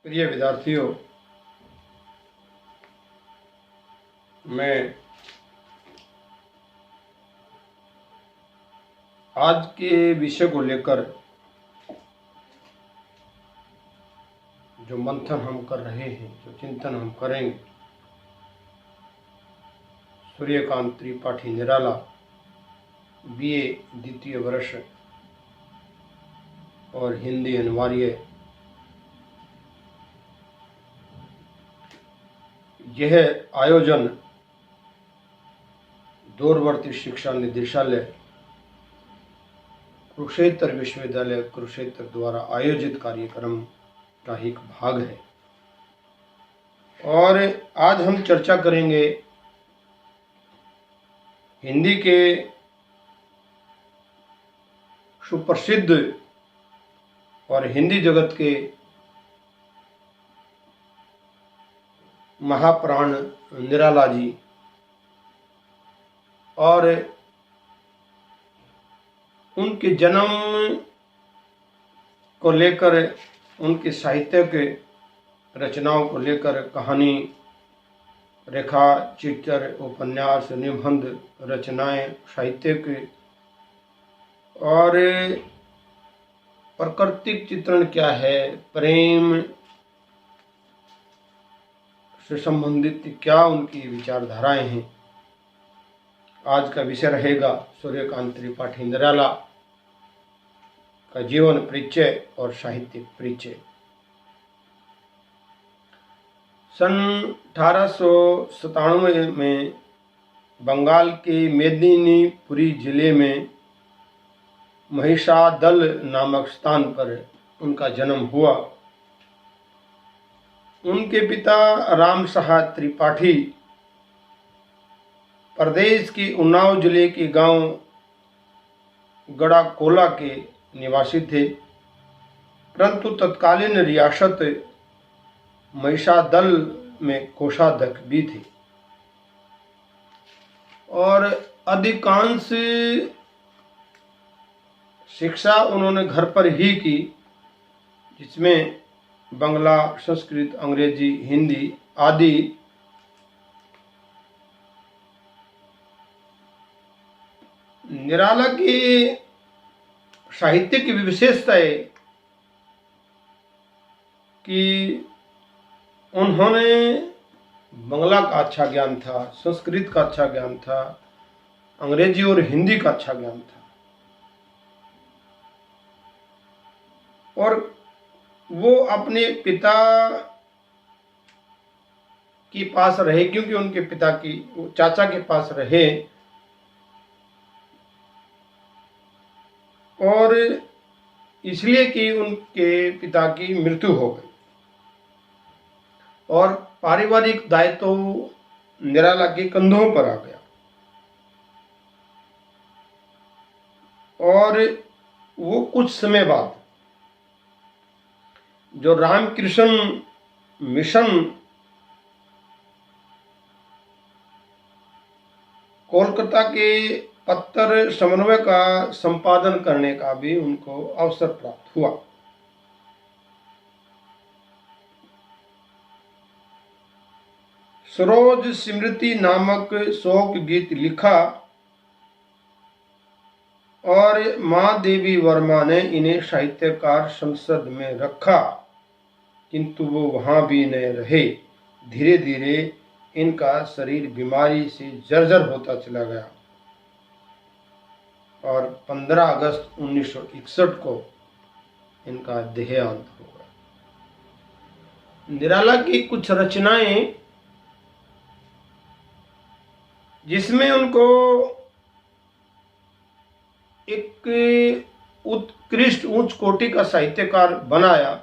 प्रिय विद्यार्थियों, मैं आज के विषय को लेकर जो मंथन हम कर रहे हैं, जो चिंतन हम करेंगे, सूर्यकांत त्रिपाठी निराला, बीए द्वितीय वर्ष और हिंदी अनिवार्य। यह आयोजन दूरवर्ती शिक्षा निदेशालय कुरुक्षेत्र विश्वविद्यालय कुरुक्षेत्र द्वारा आयोजित कार्यक्रम का एक भाग है। और आज हम चर्चा करेंगे हिंदी के सुप्रसिद्ध और हिंदी जगत के महाप्राण निराला जी और उनके जन्म को लेकर, उनके साहित्य के रचनाओं को लेकर कहानी, रेखा चित्र, उपन्यास, निबंध रचनाएं, साहित्य के और प्राकृतिक चित्रण क्या है, प्रेम से संबंधित क्या उनकी विचारधाराएं हैं। आज का विषय रहेगा सूर्यकांत त्रिपाठी निराला का जीवन परिचय और साहित्यिक परिचय। सन 1897 में बंगाल के मेदिनीपुरी जिले में महिषादल नामक स्थान पर उनका जन्म हुआ। उनके पिता राम साहा त्रिपाठी प्रदेश के उन्नाव जिले के गांव गड़ाकोला के निवासी थे, परंतु तत्कालीन रियासत महिषादल में कोषाध्यक्ष भी थे और अधिकांश शिक्षा उन्होंने घर पर ही की, जिसमें बांग्ला, संस्कृत, अंग्रेजी, हिंदी आदि निराला की साहित्य की विशेषता है कि उन्होंने बांग्ला का अच्छा ज्ञान था, संस्कृत का अच्छा ज्ञान था, अंग्रेजी और हिंदी का अच्छा ज्ञान था और वो अपने पिता के पास रहे, क्योंकि उनके पिता की चाचा के पास रहे और इसलिए कि उनके पिता की मृत्यु हो गई और पारिवारिक दायित्व निराला के कंधों पर आ गया और वो कुछ समय बाद जो रामकृष्ण मिशन कोलकाता के पत्र समन्वय का संपादन करने का भी उनको अवसर प्राप्त हुआ। सरोज स्मृति नामक शोक गीत लिखा और मां देवी वर्मा ने इन्हें साहित्यकार संसद में रखा, किंतु वो वहां भी न रहे। धीरे धीरे इनका शरीर बीमारी से जर्जर होता चला गया और 15 अगस्त 1961 को इनका देहांत हो गया। निराला की कुछ रचनाएं जिसमें उनको एक उत्कृष्ट उच्च कोटि का साहित्यकार बनाया,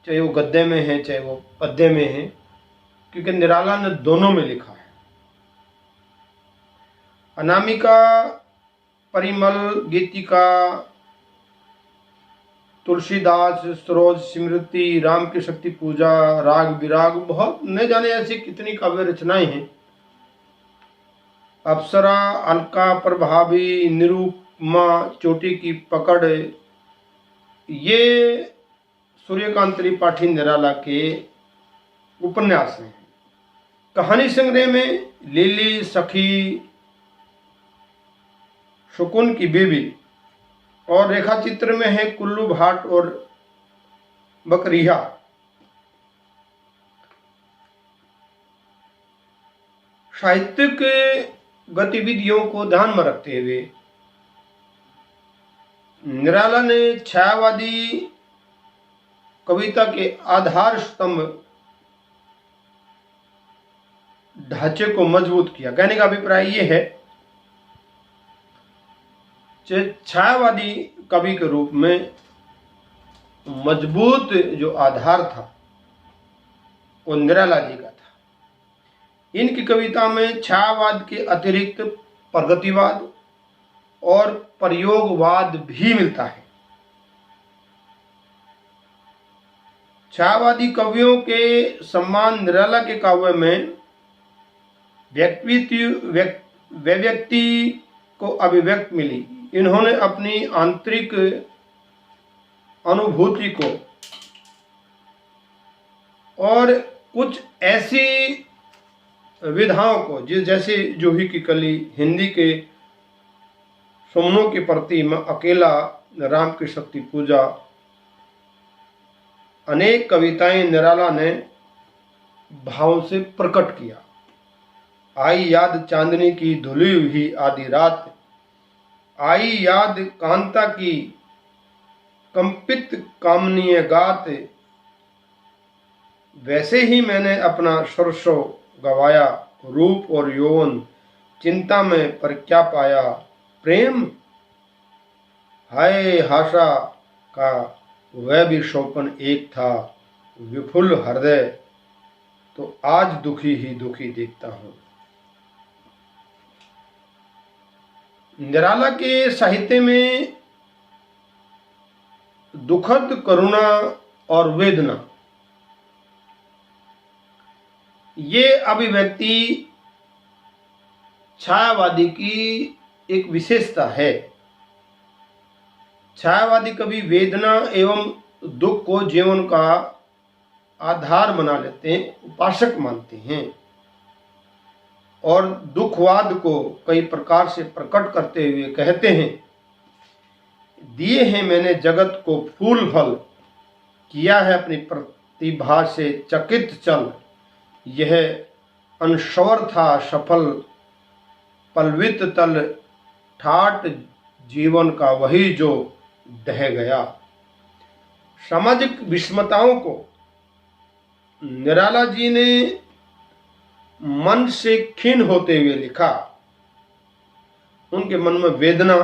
चाहे वो गद्य में है चाहे वो पद्य में है, क्योंकि निराला ने दोनों में लिखा है। अनामिका, परिमल, गीतिका, तुलसीदास, सरोज स्मृति, राम की शक्ति पूजा, राग विराग, बहुत न जाने ऐसी कितनी काव्य रचनाएं हैं। अप्सरा, अलका, प्रभावी, निरूपमा, चोटी की पकड़, ये सूर्यकांत त्रिपाठी निराला के उपन्यास हैं। कहानी संग्रह में लिली, सखी, शकुन की बीवी और रेखा चित्र में है कुल्लू भाट और बकरिया। साहित्यिक गतिविधियों को ध्यान में रखते हुए निराला ने छायावादी कविता के आधार स्तंभ ढांचे को मजबूत किया। कहने का अभिप्राय यह है कि छायावादी कवि के रूप में मजबूत जो आधार था वो निराला जी का था। इनकी कविता में छायावाद के अतिरिक्त प्रगतिवाद और प्रयोगवाद भी मिलता है। छायावादी कवियों के सम्मान निराला के काव्य में व्यक्ति को अभिव्यक्ति मिली। इन्होंने अपनी आंतरिक अनुभूति को और कुछ ऐसी विधाओं को जैसे जूही की कली, हिंदी के सुमनों की प्रति में अकेला, राम की शक्ति पूजा, अनेक कविताएं निराला ने भाव से प्रकट किया। आई याद चांदनी की धुली हुई आधी रात, आई याद कांता की कंपित कामनीय गात, वैसे ही मैंने अपना सरसों गवाया, रूप और यौवन चिंता में पर क्या पाया, प्रेम हाय हाशा का वह भी शोपन एक था, विफुल हृदय तो आज दुखी ही दुखी देखता हूं। निराला के साहित्य में दुखद करुणा और वेदना ये अभिव्यक्ति छायावादी की एक विशेषता है। छायावादी कवि वेदना एवं दुख को जीवन का आधार बना लेते हैं, उपासक मानते हैं और दुखवाद को कई प्रकार से प्रकट करते हुए कहते हैं, दिए हैं मैंने जगत को फूल फल, किया है अपनी प्रतिभा से चकित चल, यह अनश्वर था सफल पलवित तल, ठाट जीवन का वही जो ढह गया। सामाजिक विषमताओं को निराला जी ने मन से खिन्न होते हुए लिखा। उनके मन में वेदना,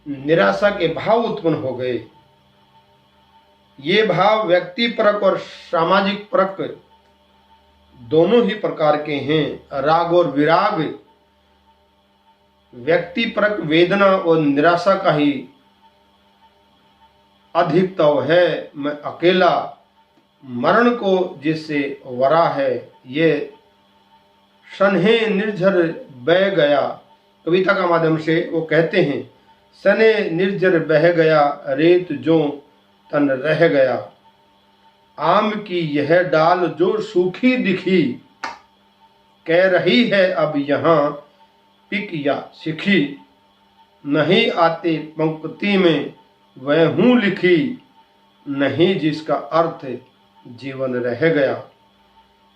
निराशा के भाव उत्पन्न हो गए। ये भाव व्यक्ति परक और सामाजिक परक दोनों ही प्रकार के हैं। राग और विराग व्यक्ति परक वेदना और निराशा का ही अधिकतव है। मैं अकेला मरण को जिससे वरा है, ये सन्हे निर्झर बह गया। कविता का माध्यम से वो कहते हैं, सने निर्झर बह गया रेत जो तन रह गया, आम की यह डाल जो सूखी दिखी, कह रही है अब यहाँ पिक या सिखी, नहीं आते पंक्ति में वह हूँ लिखी, नहीं जिसका अर्थ जीवन रह गया।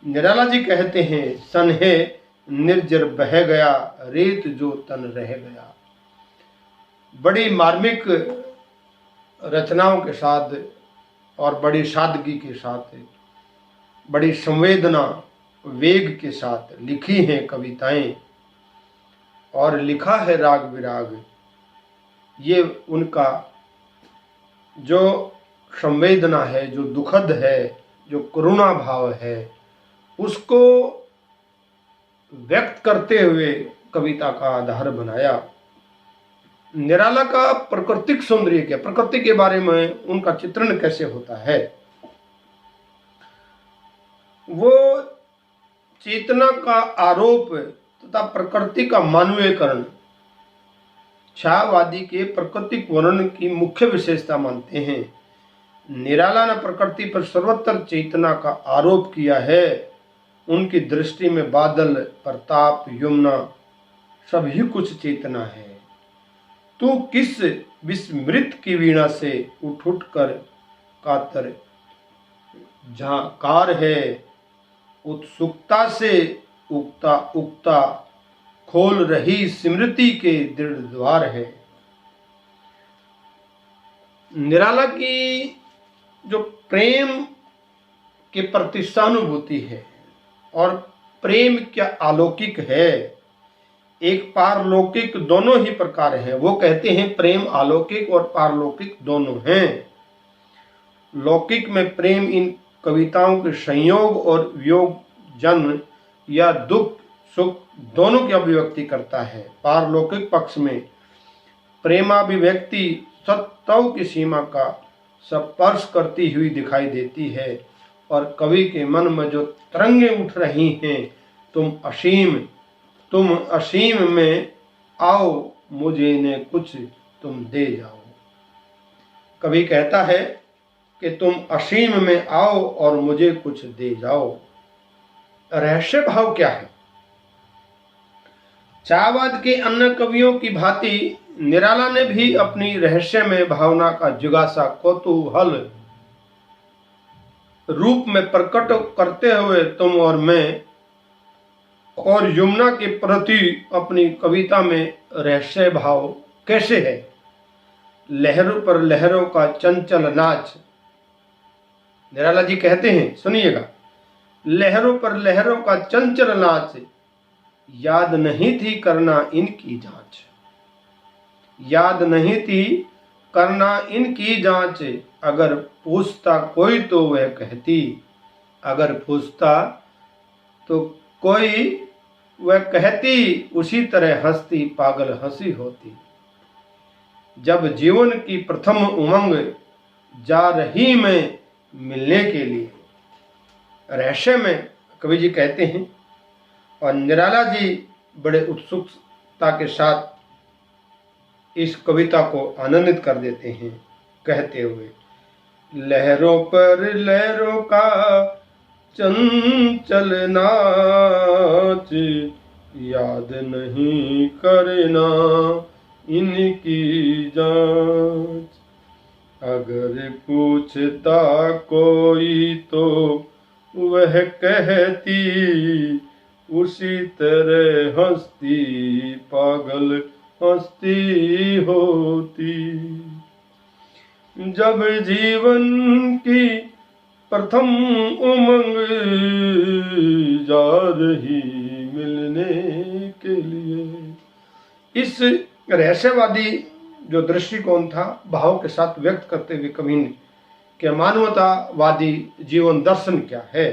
निराला जी कहते हैं, सन्हे निर्जर बह गया रेत जो तन रह गया। बड़ी मार्मिक रचनाओं के साथ और बड़ी सादगी के साथ, बड़ी संवेदना वेग के साथ लिखी हैं कविताएं और लिखा है राग विराग। ये उनका जो संवेदना है, जो दुखद है, जो करुणा भाव है, उसको व्यक्त करते हुए कविता का आधार बनाया। निराला का प्राकृतिक सौंदर्य क्या, प्रकृति के बारे में उनका चित्रण कैसे होता है, वो चेतना का आरोप तथा प्रकृति का मानवीयकरण छायावादी के प्राकृतिक वर्णन की मुख्य विशेषता मानते हैं। निराला ने प्रकृति पर सर्वत्र चेतना का आरोप किया है। उनकी दृष्टि में बादल, प्रताप, यमुना सभी कुछ चेतना है। तू किस विस्मृत की वीणा से उठ उठ कर कातर झांकार है, उत्सुकता से उगता उगता खोल रही स्मृति के दृढ़ द्वार है। निराला की जो प्रेम के प्रति सहानुभूति है और प्रेम क्या अलौकिक है, एक पारलौकिक दोनों ही प्रकार है। वो कहते हैं प्रेम अलौकिक और पारलौकिक दोनों हैं। लौकिक में प्रेम इन कविताओं के संयोग और वियोग, जन्म या दुख सुख दोनों की अभिव्यक्ति करता है। पारलौकिक पक्ष में प्रेमाभिव्यक्ति सत्व की सीमा का स्पर्श करती हुई दिखाई देती है और कवि के मन में जो तरंगे उठ रही हैं, तुम असीम में आओ, मुझे ने कुछ तुम दे जाओ। कवि कहता है कि तुम असीम में आओ और मुझे कुछ दे जाओ। रहस्य भाव क्या है? छायावाद के अन्य कवियों की भांति निराला ने भी अपनी रहस्यमय भावना का जिज्ञासा कौतूहल रूप में प्रकट करते हुए तुम और मैं और यमुना के प्रति अपनी कविता में रहस्य भाव कैसे है? लहरों पर लहरों का चंचल नाच। निराला जी कहते हैं, सुनिएगा, लहरों पर लहरों का चंचल नाच, याद नहीं थी करना इनकी जांच। याद नहीं थी करना इनकी जांच, अगर पूछता कोई तो वह कहती। अगर पूछता तो कोई वह कहती, उसी तरह हंसती पागल हंसी होती। जब जीवन की प्रथम उमंग जा रही मैं मिलने के लिए। रहस्य में कवि जी कहते हैं और निराला जी बड़े उत्सुकता के साथ इस कविता को आनंदित कर देते हैं, कहते हुए, लहरों पर लहरों का चंचल नाच, याद नहीं करना इनकी जांच। अगर पूछता कोई तो वह कहती, उसी तरह हंसती पागल हंसती होती। जब जीवन की प्रथम उमंग जा रही मिलने के लिए। इस रहस्यवादी जो दृष्टिकोण था, भाव के साथ व्यक्त करते हुए कवि ने कि मानवतावादी जीवन दर्शन क्या है।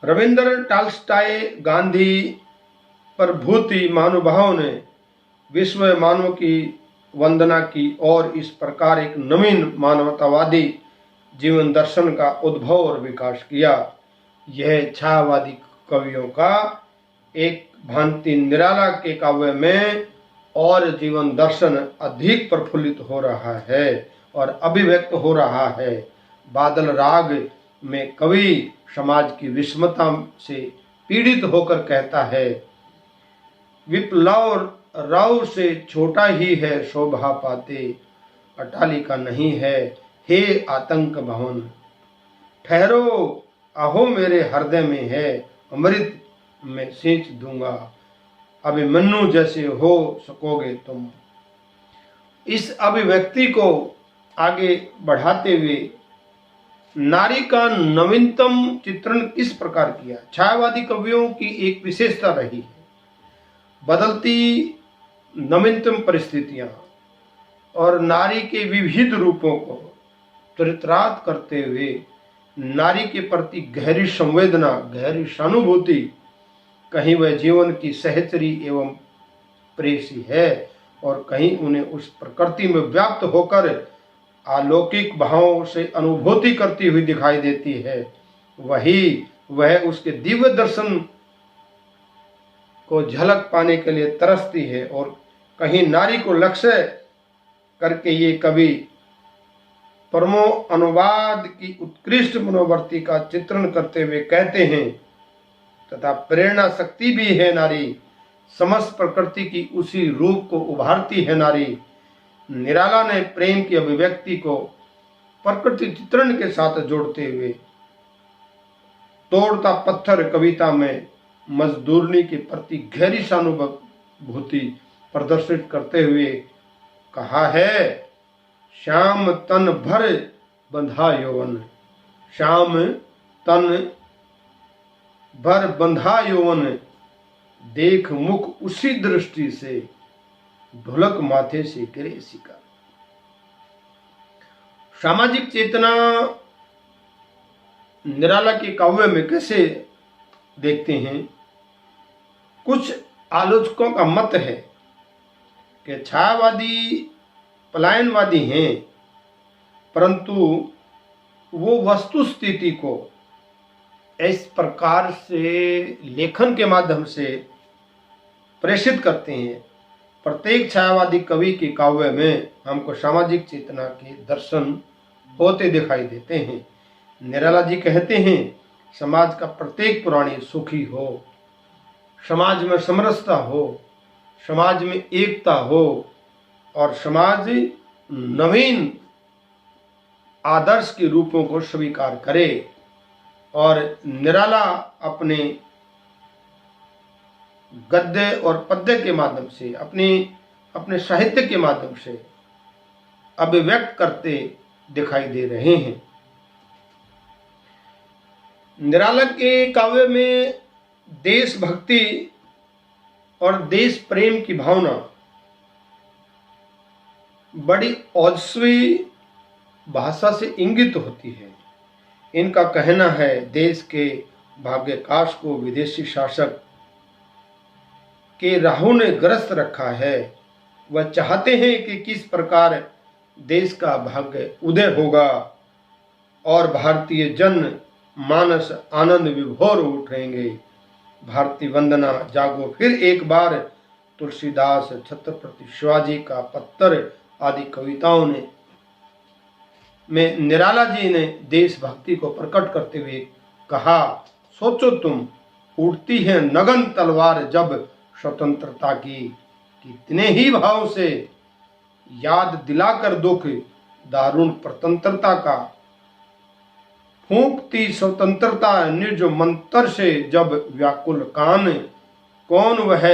रविंद्र टाल्स्टाय, गांधी प्रभृति महानुभावों ने विश्व मानव की वंदना की और इस प्रकार एक नवीन मानवतावादी जीवन दर्शन का उद्भव और विकास किया। यह छायावादी कवियों का एक भांति निराला के काव्य में और जीवन दर्शन अधिक प्रफुल्लित हो रहा है और अभिव्यक्त हो रहा है। बादल राग में कवि समाज की विषमता से पीड़ित होकर कहता है, विप्लव राव से छोटा ही है शोभा पाते, अटालिका नहीं है हे आतंक भवन। ठहरो आहो मेरे हृदय में है, अमृत में सींच दूंगा, अभिमन्यु जैसे हो सकोगे तुम। इस अभिव्यक्ति को आगे बढ़ाते हुए नारी का नवीनतम चित्रण किस प्रकार किया। छायावादी कवियों की एक विशेषता रही है, बदलती नवीनतम परिस्थितियां और नारी के विविध रूपों को चरित्रार्थ करते हुए नारी के प्रति गहरी संवेदना, गहरी सहानुभूति, कहीं वह जीवन की सहचरी एवं प्रेसी है और कहीं उन्हें उस प्रकृति में व्याप्त होकर अलौकिक भावों से अनुभूति करती हुई दिखाई देती है। वह उसके दिव्य दर्शन को झलक पाने के लिए तरसती है और कहीं नारी को लक्ष्य करके ये कवि परमो अनुवाद की उत्कृष्ट मनोवृत्ति का चित्रण करते हुए कहते हैं, तथा प्रेरणा शक्ति भी है नारी, समस्त प्रकृति की उसी रूप को उभारती है नारी। निराला ने प्रेम की अभिव्यक्ति को प्रकृति चित्रण के साथ जोड़ते हुए तोड़ता पत्थर कविता में मजदूरनी के प्रति गहरी सहानुभूति प्रदर्शित करते हुए कहा है, श्याम तन भर बंधा यौवन, श्याम तन भर बंधा यौवन, देख मुख उसी दृष्टि से, ढोलक माथे से गिरे शिकार। सामाजिक चेतना निराला के काव्य में कैसे देखते हैं? कुछ आलोचकों का मत है कि छायावादी पलायनवादी हैं, परंतु वो वस्तु स्थिति को इस प्रकार से लेखन के माध्यम से प्रेषित करते हैं। प्रत्येक छायावादी कवि के काव्य में हमको सामाजिक चेतना के दर्शन होते दिखाई देते हैं। निराला जी कहते हैं, समाज का प्रत्येक प्राणी सुखी हो, समाज में समरसता हो, समाज में एकता हो और समाज नवीन आदर्श के रूपों को स्वीकार करे। और निराला अपने गद्य और पद्य के माध्यम से, अपने साहित्य के माध्यम से अभिव्यक्त करते दिखाई दे रहे हैं। निराला के काव्य में देशभक्ति और देश प्रेम की भावना बड़ी ओजस्वी भाषा से इंगित होती है। इनका कहना है, देश के भाग्यकाश को विदेशी शासक के राहु ने ग्रस्त रखा है। वह चाहते हैं कि किस प्रकार देश का भाग्य उदय होगा और भारतीय जन मानस आनंद विभोर उठेंगे। भारती वंदना जागो फिर एक बार, तुलसीदास, छत्रपति शिवाजी का पत्थर आदि कविताओं में निराला जी ने देशभक्ति को प्रकट करते हुए कहा, सोचो तुम, उड़ती है नगन तलवार जब स्वतंत्रता की, कितने ही भाव से याद दिलाकर दुख दारुण प्रतंत्रता का, फूंकती स्वतंत्रता निर्ज मंत्र से जब व्याकुल कान, कौन वह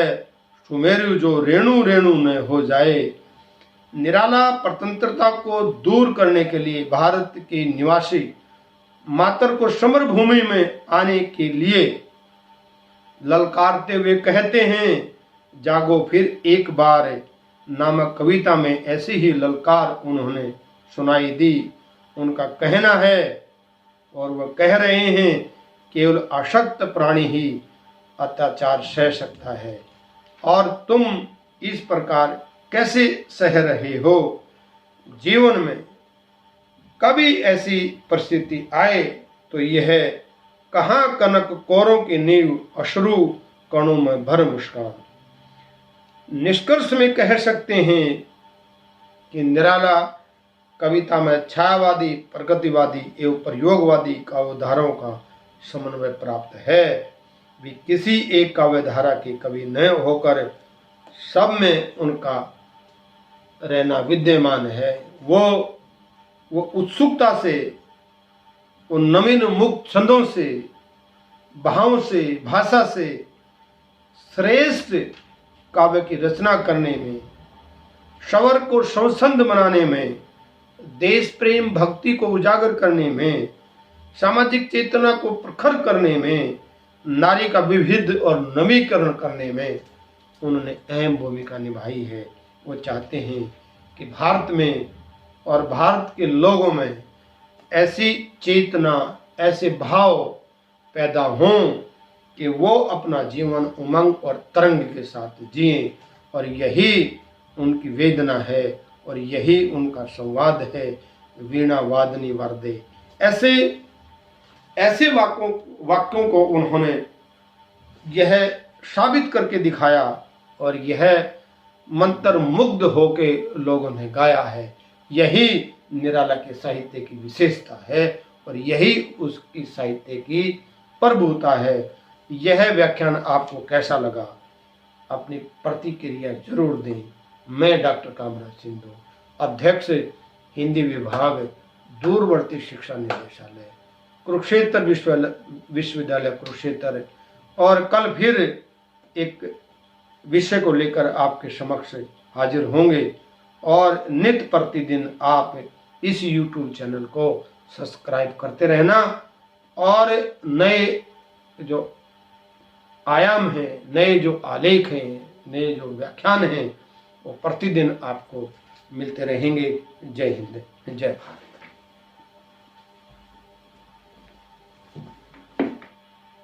सुमेरु जो रेणु रेणु न हो जाए। निराला स्वतंत्रता को दूर करने के लिए भारत के निवासी मातर को समर भूमि में आने के लिए ललकारते हुए कहते हैं, जागो फिर एक बार नामक कविता में ऐसी ही ललकार उन्होंने सुनाई दी। उनका कहना है और वह कह रहे हैं, केवल अशक्त प्राणी ही अत्याचार सह सकता है और तुम इस प्रकार कैसे सह रहे हो। जीवन में कभी ऐसी परिस्थिति आए तो यह कहाँ कनक कोरों की नींव, अश्रु कणों में भर मुस्कान। निष्कर्ष में कह सकते हैं कि निराला कविता में छायावादी, प्रगतिवादी एवं प्रयोगवादी काव्यधाराओं का समन्वय प्राप्त है। वे किसी एक काव्यधारा के कवि न होकर सब में उनका रहना विद्यमान है। वो उत्सुकता से, वो नवीन मुक्त छंदों से, भाव से, भाषा से श्रेष्ठ काव्य की रचना करने में, स्वर को स्वच्छंद बनाने में, देश प्रेम भक्ति को उजागर करने में, सामाजिक चेतना को प्रखर करने में, नारी का विविध और नवीकरण करने में उन्होंने अहम भूमिका निभाई है। वो चाहते हैं कि भारत में और भारत के लोगों में ऐसी चेतना, ऐसे भाव पैदा हों कि वो अपना जीवन उमंग और तरंग के साथ जिएं, और यही उनकी वेदना है और यही उनका संवाद है। वीणा वादनी वर्दे, ऐसे वाक्यों को उन्होंने यह साबित करके दिखाया और यह मंत्र मुग्ध होके लोगों ने गाया है। यही निराला के साहित्य की विशेषता है और यही उसकी साहित्य की प्रभुता है। यह व्याख्यान आपको कैसा लगा, अपनी प्रतिक्रिया जरूर दें। मैं डॉक्टर कामराज सिंधु, अध्यक्ष हिंदी विभाग, दूरवर्ती शिक्षा निदेशालय, कुरुक्षेत्र विश्वविद्यालय कुरुक्षेत्र, और कल फिर एक विषय को लेकर आपके समक्ष हाजिर होंगे। और नित्य प्रतिदिन आप इस YouTube चैनल को सब्सक्राइब करते रहना और नए जो आयाम हैं, नए जो आलेख हैं, नए जो व्याख्यान हैं, वो प्रतिदिन आपको मिलते रहेंगे। जय हिंद, जय भारत।